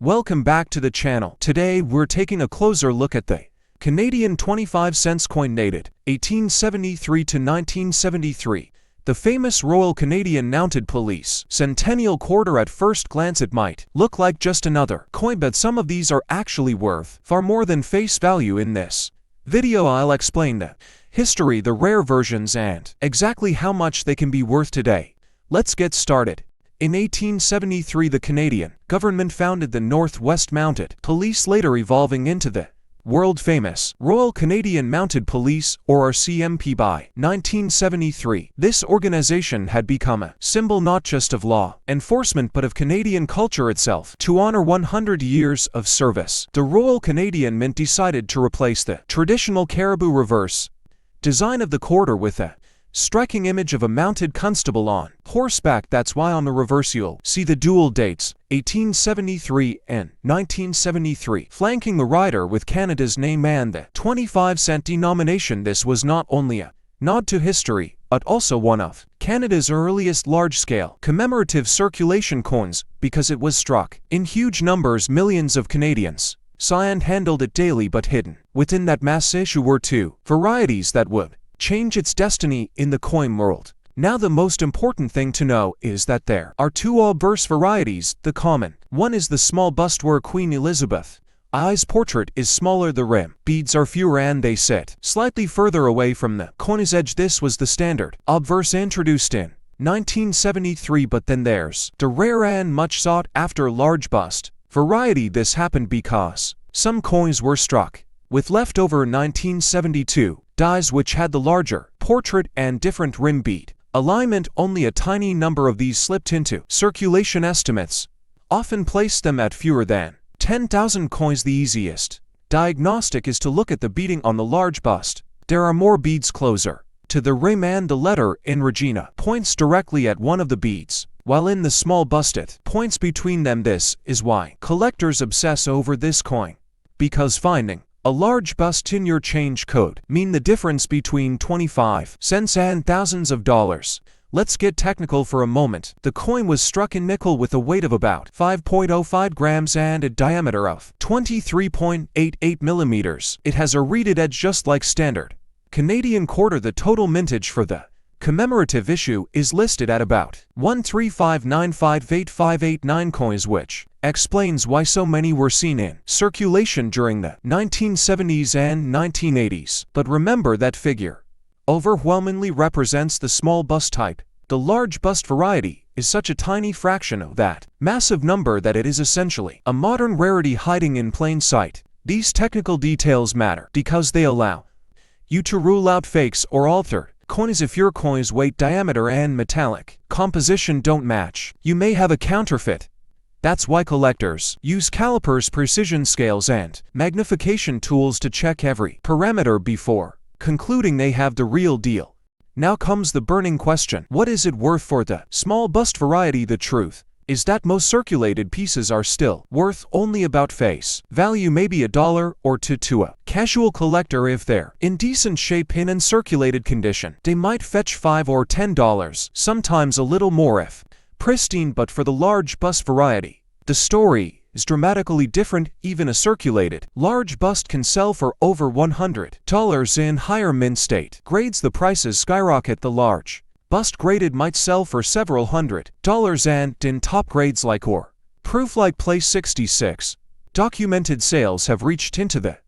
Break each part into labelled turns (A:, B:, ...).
A: Welcome back to the channel. Today we're taking a closer look at the Canadian 25 cents coin dated 1873 to 1973. The famous Royal Canadian Mounted Police Centennial Quarter. At first glance it might look like just another coin, but some of these are actually worth far more than face value. In this video I'll explain the history, the rare versions, and exactly how much they can be worth today. Let's get started. In 1873, the Canadian government founded the Northwest Mounted Police, later evolving into the world-famous Royal Canadian Mounted Police, or RCMP, by 1973. This organization had become a symbol not just of law enforcement but of Canadian culture itself. To honor 100 years of service, the Royal Canadian Mint decided to replace the traditional caribou reverse design of the quarter with a striking image of a mounted constable on horseback. That's why on the reverse you'll see the dual dates, 1873 and 1973, flanking the rider with Canada's name and the 25-cent denomination. This was not only a nod to history, but also one of Canada's earliest large-scale commemorative circulation coins, because it was struck in huge numbers. Millions of Canadians saw and handled it daily, but hidden within that mass issue were two varieties that would change its destiny in the coin world. Now the most important thing to know is that there are two obverse varieties. The common one is the small bust, where Queen Elizabeth I's portrait is smaller, the rim beads are fewer, and they sit slightly further away from the coin's edge. This was the standard obverse introduced in 1973, but then there's the rare and much sought after large bust variety. This happened because some coins were struck with leftover 1972 dies which had the larger portrait and different rim bead alignment. Only a tiny number of these slipped into circulation. Estimates often place them at fewer than 10,000 coins. The easiest diagnostic is to look at the beading on the large bust. There are more beads closer to the rim, and the letter in Regina points directly at one of the beads, while in the small bust it points between them. This is why collectors obsess over this coin, because finding a large bust in your change code mean the difference between 25 cents and thousands of dollars. Let's get technical for a moment. The coin was struck in nickel with a weight of about 5.05 grams and a diameter of 23.88 millimeters. It has a reeded edge just like standard Canadian quarter. The total mintage for the commemorative issue is listed at about 135958589 coins, which explains why so many were seen in circulation during the 1970s and 1980s. But remember, that figure overwhelmingly represents the small bust type. The large bust variety is such a tiny fraction of that massive number that it is essentially a modern rarity hiding in plain sight. These technical details matter because they allow you to rule out fakes or altered coins. If your coin's weight, diameter, and metallic composition don't match, you may have a counterfeit. That's why collectors use calipers, precision scales, and magnification tools to check every parameter before concluding they have the real deal. Now comes the burning question: what is it worth for the small bust variety? The truth is that most circulated pieces are still worth only about face value, maybe $1 or $2 to a casual collector. If they're in decent shape, in uncirculated condition, they might fetch $5 or $10, sometimes a little more if pristine. But for the large bust variety, the story is dramatically different. Even a circulated large bust can sell for over $100 in higher mint state grades. The prices skyrocket. The large bust graded might sell for several $100, and in top grades like ore proof, like place 66, documented sales have reached into the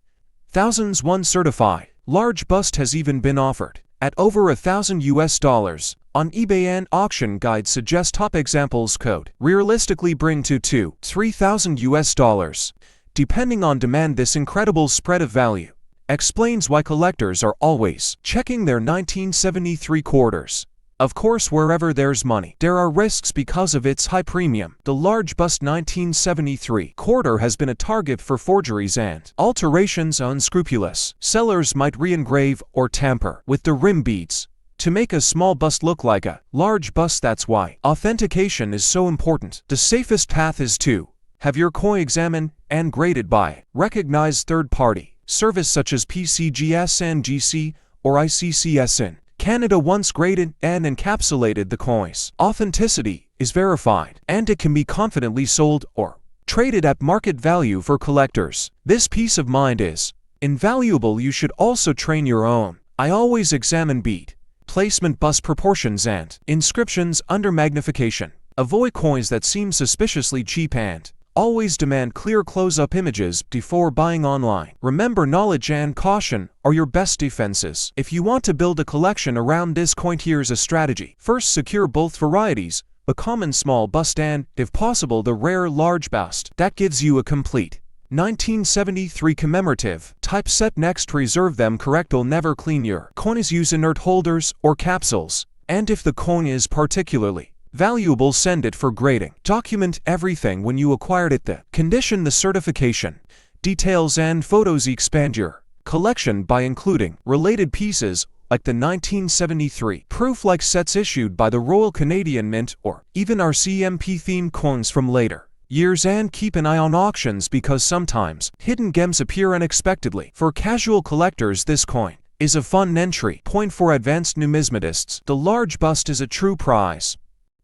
A: thousands. One certified large bust has even been offered at over $1,000 on eBay, and auction guides suggest top examples could realistically bring to $3,000 depending on demand. This incredible spread of value explains why collectors are always checking their 1973 quarters. Of course, wherever there's money, there are risks because of its high premium. The large bust 1973 quarter has been a target for forgeries and alterations. Unscrupulous sellers might re-engrave or tamper with the rim beads to make a small bust look like a large bust. That's why authentication is so important. The safest path is to have your coin examined and graded by recognized third-party service such as PCGS and GC or ICCS in Canada. Once graded and encapsulated, the coin's authenticity is verified, and it can be confidently sold or traded at market value for collectors. This peace of mind is invaluable. You should also train your own. I always examine beat, placement, bust proportions, and inscriptions under magnification. Avoid coins that seem suspiciously cheap and always demand clear close-up images before buying online. Remember, knowledge and caution are your best defenses. If you want to build a collection around this coin, here's a strategy. First, secure both varieties, a common small bust and, if possible, the rare large bust. That gives you a complete 1973 commemorative type set. Next, reserve them correct. Never clean your coins. Use inert holders or capsules. And if the coin is particularly valuable, send it for grading. Document everything when you acquired it. The condition, the certification, details, and photos. Expand your collection by including related pieces like the 1973 proof-like sets issued by the Royal Canadian Mint or even RCMP-themed coins from later years. And keep an eye on auctions because sometimes hidden gems appear unexpectedly. For casual collectors, this coin is a fun entry point. For advanced numismatists, the large bust is a true prize.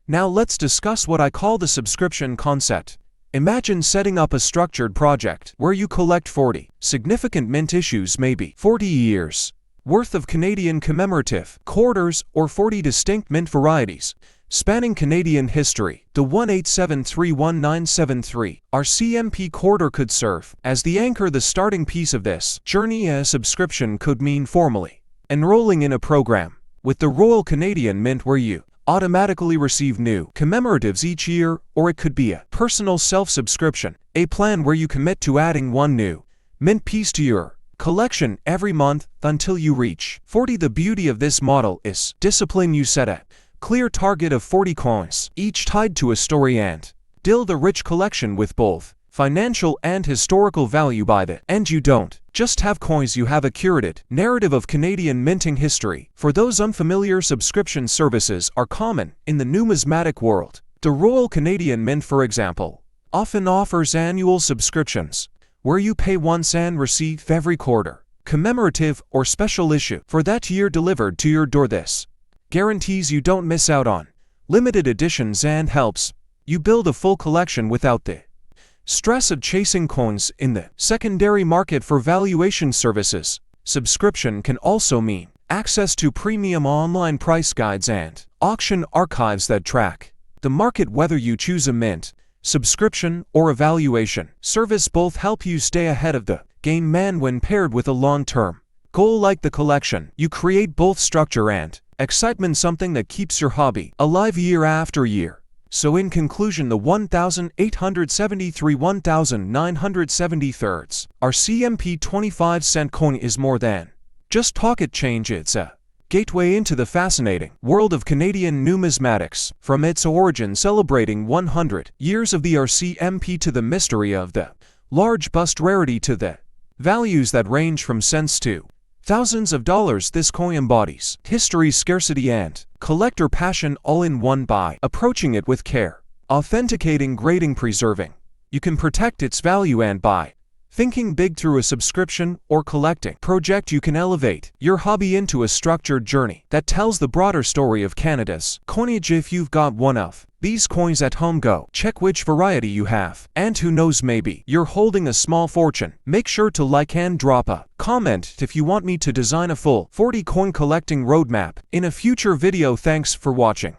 A: Now let's discuss what I call the subscription concept. Imagine setting up a structured project where you collect 40 significant mint issues, maybe 40 years worth of Canadian commemorative quarters or 40 distinct mint varieties spanning Canadian history. The 187311973 RCMP quarter could serve as the anchor, the starting piece of this journey. A subscription could mean formally enrolling in a program with the Royal Canadian Mint where you automatically receive new commemoratives each year, or it could be a personal self-subscription, a plan where you commit to adding one new mint piece to your collection every month until you reach 40. The beauty of this model is discipline. You set a clear target of 40 coins, each tied to a story, and build a rich collection with both financial and historical value. By the end, you don't just have coins, you have a curated narrative of Canadian minting history. For those unfamiliar, subscription services are common in the numismatic world. The Royal Canadian Mint, for example, often offers annual subscriptions where you pay once and receive every quarter commemorative or special issue for that year delivered to your door. This guarantees you don't miss out on limited editions and helps you build a full collection without the stress of chasing coins in the secondary market. For valuation services, subscription can also mean access to premium online price guides and auction archives that track the market. Whether you choose a mint subscription or a valuation service, both help you stay ahead of the game. Man, when paired with a long-term goal like the collection, you create both structure and excitement, something that keeps your hobby alive year after year. So in conclusion, the 1873 RCMP 25-cent coin is more than just pocket change. It's a gateway into the fascinating world of Canadian numismatics. From its origin celebrating 100 years of the RCMP to the mystery of the large bust rarity to the values that range from cents to thousands of dollars, this coin embodies history, scarcity, and collector passion all in one. By approaching it with care, authenticating, grading, preserving, you can protect its value, and by thinking big through a subscription or collecting project, you can elevate your hobby into a structured journey that tells the broader story of Canada's coinage. If you've got one of these coins at home, go check which variety you have, and who knows, maybe you're holding a small fortune. Make sure to like and drop a comment if you want me to design a full 40 coin collecting roadmap in a future video. Thanks for watching.